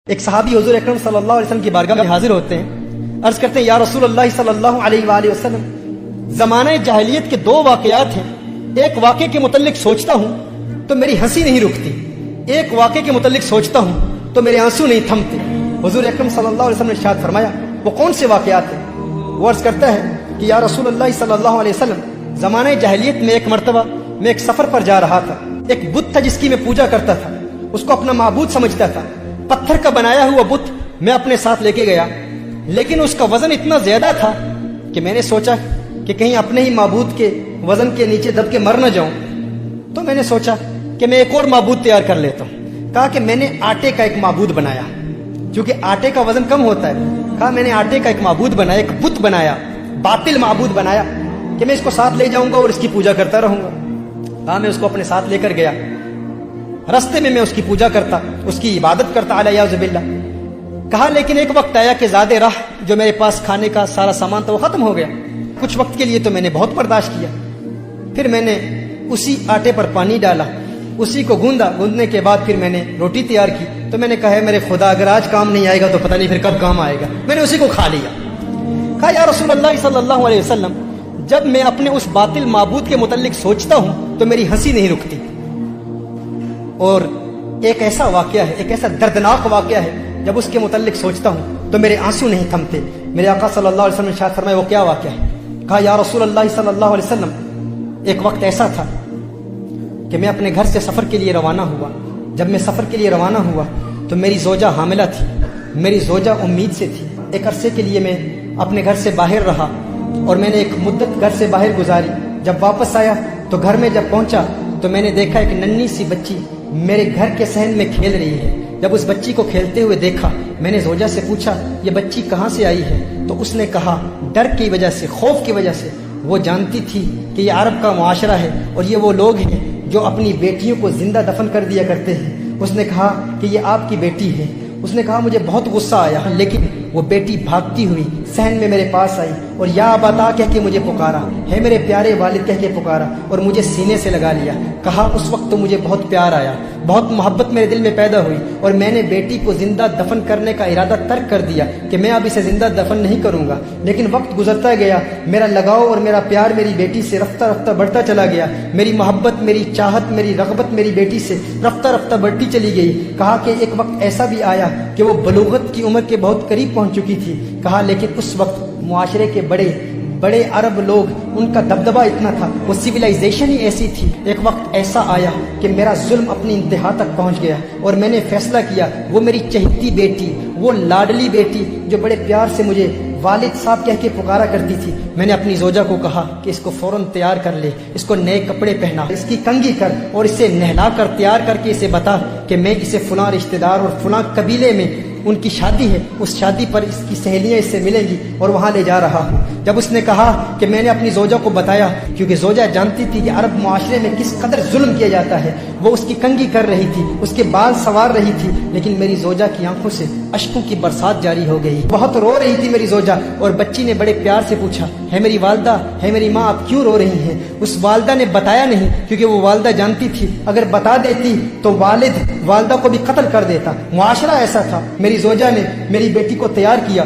ایک صحابی حضور اکرم صلی اللہ علیہ وسلم کی بارگاہ میں حاضر ہوتے ہیں، عرض کرتے ہیں یا رسول اللہ صلی اللہ علیہ وآلہ وسلم، زمانہ جاہلیت کے دو واقعات ہیں، ایک واقعے کے متعلق سوچتا ہوں تو میری ہنسی نہیں رکتی، ایک واقعے کے متعلق سوچتا ہوں تو میرے آنسو نہیں تھمتے۔ حضور اکرم صلی اللہ علیہ وسلم نے ارشاد فرمایا وہ کون سے واقعات ہیں؟ وہ عرض کرتا ہے کہ یا رسول اللہ صلی اللہ علیہ وسلم، زمانہ جاہلیت میں ایک مرتبہ میں ایک سفر پر جا رہا تھا، ایک بت تھا جس کی میں پوجا کرتا تھا، اس کو اپنا معبود سمجھتا تھا، پتھر کا بنایا ہوا بت میں اپنے ساتھ لے کے گیا، لیکن اس کا وزن اتنا زیادہ تھا کہ میں نے سوچا کہ کہیں اپنے ہی معبود کے وزن کے نیچے دب کے مر نہ جاؤں، تو میں نے سوچا کہ میں ایک اور معبود تیار کر لیتا ہوں۔ کہا کہ میں نے آٹے کا ایک معبود بنایا، کیونکہ آٹے کا وزن کم ہوتا ہے، کہا میں نے آٹے کا ایک معبود بنایا، ایک بت بنایا، باطل معبود بنایا کہ میں اس کو ساتھ لے جاؤں گا اور اس کی پوجا کرتا رہوں گا۔ کہا میں اس کو اپنے ساتھ لے کر گیا، رستے میں اس کی پوجا کرتا، اس کی عبادت کرتا علیہ باللہ۔ کہا لیکن ایک وقت آیا کہ زیادہ راہ جو میرے پاس کھانے کا سارا سامان تھا وہ ختم ہو گیا۔ کچھ وقت کے لیے تو میں نے بہت برداشت کیا، پھر میں نے اسی آٹے پر پانی ڈالا، اسی کو گوندا، گوندنے کے بعد پھر میں نے روٹی تیار کی، تو میں نے کہا ہے میرے خدا اگر آج کام نہیں آئے گا تو پتہ نہیں پھر کب کام آئے گا، میں نے اسی کو کھا لیا۔ کہا یا رسول اللہ صلی اللہ علیہ وسلم، جب میں اپنے اس باطل معبود کے متعلق سوچتا ہوں تو میری ہنسی نہیں رکتی، اور ایک ایسا واقعہ ہے، ایک ایسا دردناک واقعہ ہے، جب اس کے متعلق سوچتا ہوں تو میرے آنسو نہیں تھمتے۔ میرے آقا صلی اللہ علیہ وسلم نے ارشاد فرمایا وہ کیا واقعہ ہے؟ کہا یا رسول اللہ صلی اللہ علیہ وسلم، ایک وقت ایسا تھا کہ میں اپنے گھر سے سفر کے لیے روانہ ہوا۔ جب میں سفر کے لیے روانہ ہوا تو میری زوجہ حاملہ تھی، میری زوجہ امید سے تھی۔ ایک عرصے کے لیے میں اپنے گھر سے باہر رہا اور میں نے ایک مدت گھر سے باہر گزاری۔ جب واپس آیا تو گھر میں جب پہنچا تو میں نے دیکھا ایک ننھی سی بچی میرے گھر کے صحن میں کھیل رہی ہے۔ جب اس بچی کو کھیلتے ہوئے دیکھا، میں نے زوجہ سے پوچھا یہ بچی کہاں سے آئی ہے؟ تو اس نے کہا ڈر کی وجہ سے، خوف کی وجہ سے، وہ جانتی تھی کہ یہ عرب کا معاشرہ ہے اور یہ وہ لوگ ہیں جو اپنی بیٹیوں کو زندہ دفن کر دیا کرتے ہیں۔ اس نے کہا کہ یہ آپ کی بیٹی ہے۔ اس نے کہا مجھے بہت غصہ آیا، لیکن وہ بیٹی بھاگتی ہوئی صحن میں میرے پاس آئی اور یا ابا کہہ کے مجھے پکارا، ہے میرے پیارے والد کہہ کے پکارا اور مجھے سینے سے لگا لیا۔ کہا اس وقت تو مجھے بہت پیار آیا، بہت محبت میرے دل میں پیدا ہوئی اور میں نے بیٹی کو زندہ دفن کرنے کا ارادہ ترک کر دیا کہ میں اب اسے زندہ دفن نہیں کروں گا۔ لیکن وقت گزرتا گیا، میرا لگاؤ اور میرا پیار میری بیٹی سے رفتہ رفتہ بڑھتا چلا گیا، میری محبت، میری چاہت، میری رغبت میری بیٹی سے رفتہ رفتہ بڑھتی چلی گئی۔ کہا کہ ایک وقت ایسا بھی آیا کہ وہ بلوغت کی عمر کے بہت قریب پہنچ چکی تھی۔ کہا لیکن اس وقت معاشرے کے بڑے بڑے عرب لوگ، ان کا دبدبہ اتنا تھا، وہ سویلائزیشن ہی ایسی تھی۔ ایک وقت ایسا آیا کہ میرا ظلم اپنی انتہا تک پہنچ گیا اور میں نے فیصلہ کیا وہ میری چہیتی بیٹی، وہ لاڈلی بیٹی جو بڑے پیار سے مجھے والد صاحب کہہ کے پکارا کرتی تھی، میں نے اپنی زوجہ کو کہا کہ اس کو فوراً تیار کر لے، اس کو نئے کپڑے پہنا، اس کی کنگھی کر اور اسے نہلا کر تیار کر کے اسے بتا کہ میں اسے فلاں رشتہ دار اور فلاں قبیلے میں ان کی شادی ہے، اس شادی پر اس کی سہیلیاں اس سے ملیں گی اور وہاں لے جا رہا ہوں۔ جب اس نے کہا کہ میں نے اپنی زوجہ کو بتایا، کیونکہ زوجہ جانتی تھی کہ عرب معاشرے میں کس قدر ظلم کیا جاتا ہے، وہ اس کی کنگھی کر رہی تھی، اس کے بال سنوار رہی تھی، لیکن میری زوجہ کی آنکھوں سے اشکوں کی برسات جاری ہو گئی، بہت رو رہی تھی میری زوجہ۔ اور بچی نے بڑے پیار سے پوچھا ہے میری والدہ، ہے میری ماں، آپ کیوں رو رہی ہیں؟ اس والدہ نے بتایا نہیں، کیونکہ وہ والدہ جانتی تھی اگر بتا دیتی تو والد والدہ کو بھی قتل کر دیتا، معاشرہ ایسا تھا۔ میری زوجہ نے میری بیٹی کو تیار کیا،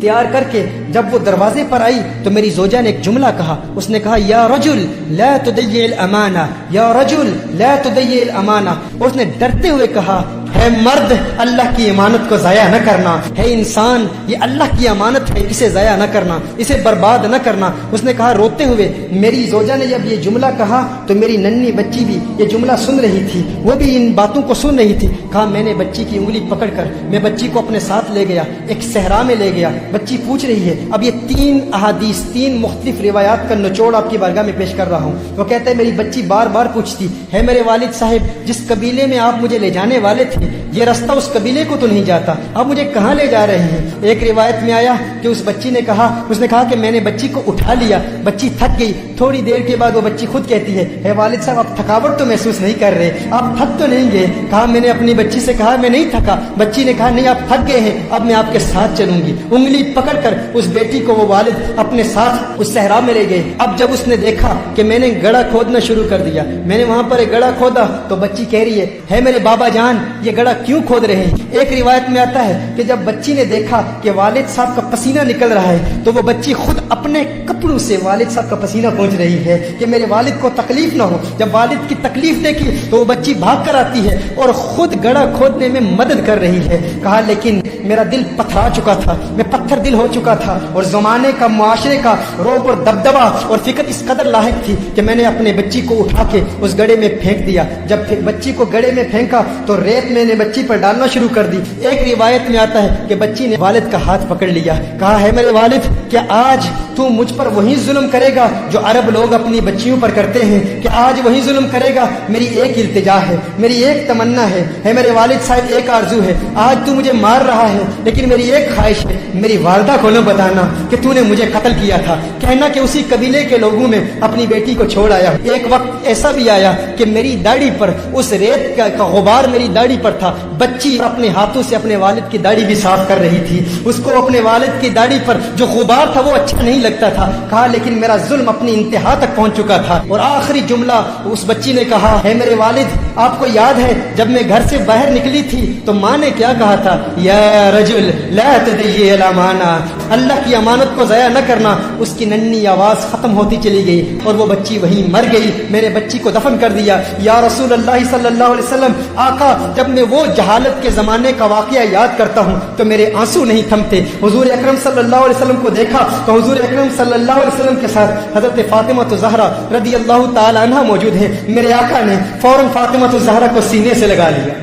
تیار کر کے جب وہ دروازے پر آئی تو میری زوجہ نے ایک جملہ کہا، اس نے کہا یا رجل لا تضيع الامانہ، یا رجل لا تضيع الامانہ، اور اس نے ڈرتے ہوئے کہا ہے مرد اللہ کی امانت کو ضائع نہ کرنا، ہے انسان یہ اللہ کی امانت ہے، اسے ضائع نہ کرنا، اسے برباد نہ کرنا۔ اس نے کہا روتے ہوئے، میری زوجہ نے جب یہ جملہ کہا تو میری ننھی بچی بھی یہ جملہ سن رہی تھی، وہ بھی ان باتوں کو سن رہی تھی۔ کہا میں نے بچی کی انگلی پکڑ کر میں بچی کو اپنے ساتھ لے گیا، ایک صحرا میں لے گیا۔ بچی پوچھ رہی ہے، اب یہ 3 احادیث، 3 مختلف روایات کا نچوڑ آپ کی بارگاہ میں پیش کر رہا ہوں۔ وہ کہتا ہے میری بچی بار بار پوچھتی ہے میرے والد صاحب جس قبیلے میں آپ مجھے لے جانے والے تھے یہ رستہ اس قبیلے کو تو نہیں جاتا، آپ مجھے کہاں لے جا رہے ہیں؟ ایک روایت میں آیا کہ اس بچی نے کہا، اس نے کہا کہ میں نے بچی کو اٹھا لیا، بچی تھک گئی، تھوڑی دیر کے بعد وہ بچی خود کہتی ہے والد صاحب آپ تھکاوٹ تو محسوس نہیں کر رہے، آپ تھک تو نہیں گئے؟ کہا میں نے اپنی بچی سے کہا میں نہیں تھکا۔ بچی نے کہا نہیں آپ تھک گئے ہیں، اب میں آپ کے ساتھ چلوں گی۔ انگلی پکڑ کر اس بیٹی کو وہ والد اپنے ساتھ اس صحرا میں لے گئے۔ اب جب اس نے دیکھا کہ میں نے گڑھا کھودنا شروع کر دیا، میں نے وہاں پر ایک گڑھا کھودا تو بچی کہہ رہی ہے میرے بابا جان یہ گڑھا کیوں کھود رہے ہیں؟ ایک روایت میں آتا ہے کہ جب بچی نے دیکھا کہ والد صاحب کا پسینہ نکل رہا ہے تو وہ بچی خود اپنے کپڑوں سے والد صاحب کا پسینہ پہنچ رہی ہے کہ میرے والد کو تکلیف نہ ہو۔ جب والد کی تکلیف دیکھی تو وہ بچی بھاگ کر آتی ہے اور خود گڑھا کھودنے میں مدد کر رہی ہے۔ کہا لیکن میرا دل پتھرا چکا تھا، میں پتھر دل ہو چکا تھا، اور زمانے کا، معاشرے کا رعب اور دبدبہ اور فکر اس قدر لاحق تھی کہ میں نے اپنے بچی کو اٹھا کے اس گڑھے میں پھینک دیا۔ جب بچی کو گڑھے میں پھینکا تو ریت میں نے بچی پر ڈالنا شروع کر دی۔ ایک روایت میں آتا ہے کہ بچی نے والد کا ہاتھ پکڑ لیا، کہا ہے میرے والد کیا آج تو مجھ پر وہی ظلم کرے گا جو عرب لوگ اپنی بچیوں پر کرتے ہیں؟ کہ آج وہی ظلم کرے گا؟ میری ایک التجا ہے، میری ایک تمنا ہے میرے والد صاحب، ایک آرزو ہے، آج تو مجھے مار رہا ہے لیکن میری ایک خواہش ہے، میری والدہ کو نہ بتانا کہ تو نے مجھے قتل کیا تھا، کہنا کہ اسی قبیلے کے لوگوں میں اپنی بیٹی کو چھوڑ آیا۔ ایک وقت ایسا بھی آیا کہ میری داڑھی پر اس ریت کا غبار میری داڑھی پر تھا، بچی اپنے ہاتھوں سے اپنے والد کی داڑھی بھی صاف کر رہی تھی، اس کو اپنے والد کی داڑھی پر جو غبار تھا وہ اچھا نہیں لگتا تھا۔ کہا لیکن میرا ظلم اپنی انتہا تک پہنچ چکا تھا، اور آخری جملہ اس بچی نے کہا ہے میرے والد آپ کو یاد ہے جب میں گھر سے باہر نکلی تھی تو ماں نے کیا کہا تھا؟ یا رجل لا تضيع الامانہ، اللہ کی امانت کو ضائع نہ کرنا۔ اس کی ننھی آواز ختم ہوتی چلی گئی اور وہ بچی وہیں مر گئی۔ میں نے بچی کو دفن کر دیا۔ یا رسول اللہ صلی اللہ علیہ وسلم، آقا جب میں وہ جہالت کے زمانے کا واقعہ یاد کرتا ہوں تو میرے آنسو نہیں تھمتے۔ حضور اکرم صلی اللہ علیہ وسلم کو دیکھا تو حضور اکرم صلی اللہ علیہ وسلم کے ساتھ حضرت فاطمہ زہرا رضی اللہ تعالی عنہا موجود ہیں۔ میرے آقا نے فوراً فاطمہ زہرا کو سینے سے لگا لیا،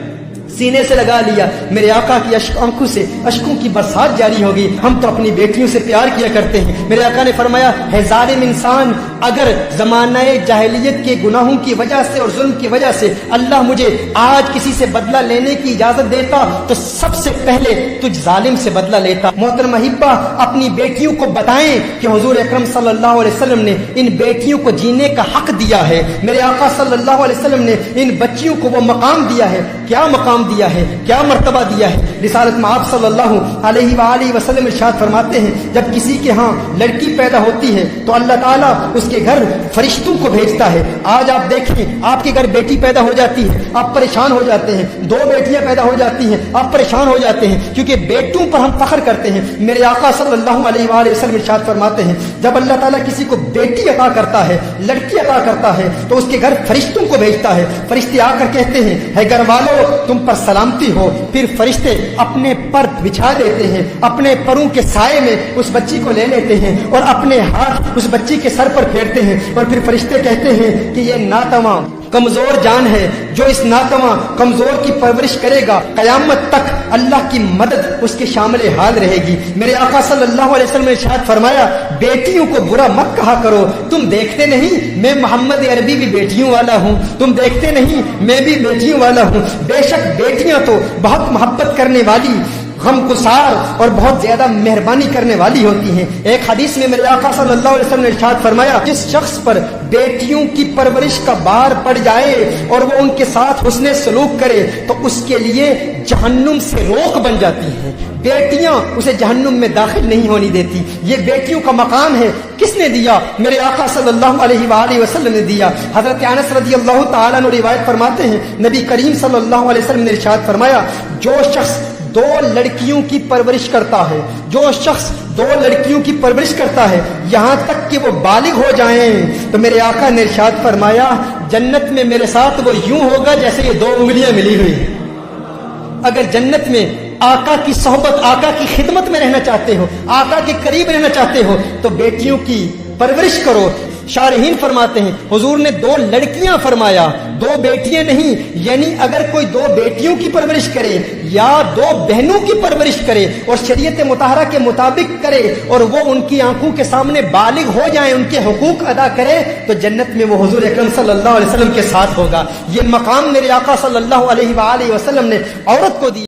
سینے سے لگا لیا۔ میرے آقا کی آنکھوں سے اشکوں کی برسات جاری ہوگی۔ ہم تو اپنی بیٹیوں سے پیار کیا کرتے ہیں۔ میرے آقا نے فرمایا ہے ظالم انسان، اگر زمانہ جاہلیت کے گناہوں کی وجہ سے اور ظلم کی وجہ سے اللہ مجھے آج کسی سے بدلہ لینے کی اجازت دیتا تو سب سے پہلے تجھ ظالم سے بدلہ لیتا۔ محترم احبہ، اپنی بیٹیوں کو بتائیں کہ حضور اکرم صلی اللہ علیہ وسلم نے ان بیٹیوں کو جینے کا حق دیا ہے۔ میرے آقا صلی اللہ علیہ وسلم نے ان بچیوں کو وہ مقام دیا ہے۔ کیا مقام دیا ہے، کیا مرتبہ دیا ہے؟ رسالت میں آپ صلی اللہ علیہ وآلہ وسلم ارشاد فرماتے ہیں جب کسی کے ہاں لڑکی پیدا ہوتی ہے تو اللہ تعالیٰ اس کے گھر فرشتوں کو بھیجتا ہے۔ آج آپ دیکھیں آپ کے گھر بیٹی پیدا ہو جاتی ہے، آپ پریشان ہو جاتے ہیں، دو بیٹیاں پیدا ہو جاتی ہیں، آپ پریشان ہو جاتے ہیں کیونکہ بیٹوں پر ہم فخر کرتے ہیں۔ میرے آقا صلی اللہ علیہ وآلہ وسلم ارشاد فرماتے ہیں جب اللہ تعالیٰ کسی کو بیٹی عطا کرتا ہے، لڑکی عطا کرتا ہے تو اس کے گھر فرشتوں کو بھیجتا ہے۔ فرشتے آ کر کہتے ہیں ہے گھر والو تم پر سلامتی ہو۔ پھر فرشتے اپنے پر بچھا دیتے ہیں، اپنے پروں کے سائے میں اس بچی کو لے لیتے ہیں اور اپنے ہاتھ اس بچی کے سر پر پھیرتے ہیں، اور پھر فرشتے کہتے ہیں کہ یہ ناتواں کمزور جان ہے، جو اس ناتواں کمزور کی پرورش کرے گا قیامت تک اللہ کی مدد اس کے شامل حال رہے گی۔ میرے آقا صلی اللہ علیہ وسلم نے ارشاد فرمایا بیٹیوں کو برا مت کہا کرو، تم دیکھتے نہیں میں محمد عربی بھی بیٹیوں والا ہوں، تم دیکھتے نہیں میں بھی بیٹیوں والا ہوں۔ بے شک بیٹیاں تو بہت محبت کرنے والی، غم گسار اور بہت زیادہ مہربانی کرنے والی ہوتی ہیں۔ ایک حدیث میں میرے آقا صلی اللہ علیہ وسلم نے ارشاد فرمایا جس شخص پر بیٹیوں کی پرورش کا بار پڑ جائے اور وہ ان کے ساتھ حسن سلوک کرے تو اس کے لیے جہنم سے روک بن جاتی ہے، بیٹیاں اسے جہنم میں داخل نہیں ہونے دیتی۔ یہ بیٹیوں کا مقام ہے، کس نے دیا؟ میرے آقا صلی اللہ علیہ وآلہ وسلم نے دیا۔ حضرت انس رضی اللہ تعالیٰ عنہ روایت فرماتے ہیں نبی کریم صلی اللہ علیہ وسلم نے ارشاد فرمایا جو شخص دو لڑکیوں کی پرورش کرتا ہے، جو شخص دو لڑکیوں کی پرورش کرتا ہے یہاں تک کہ وہ بالغ ہو جائیں تو میرے آقا نے ارشاد فرمایا جنت میں میرے ساتھ وہ یوں ہوگا جیسے یہ دو انگلیاں ملی ہوئی ہیں۔ اگر جنت میں آقا کی صحبت، آقا کی خدمت میں رہنا چاہتے ہو، آقا کے قریب رہنا چاہتے ہو تو بیٹیوں کی پرورش کرو۔ شارحین فرماتے ہیں حضور نے دو لڑکیاں فرمایا، دو بیٹیاں نہیں، یعنی اگر کوئی دو بیٹیوں کی پرورش کرے یا دو بہنوں کی پرورش کرے اور شریعت مطہرہ کے مطابق کرے اور وہ ان کی آنکھوں کے سامنے بالغ ہو جائیں، ان کے حقوق ادا کرے تو جنت میں وہ حضور اکرم صلی اللہ علیہ وسلم کے ساتھ ہوگا۔ یہ مقام میرے آقا صلی اللہ علیہ وآلہ وسلم نے عورت کو دیا۔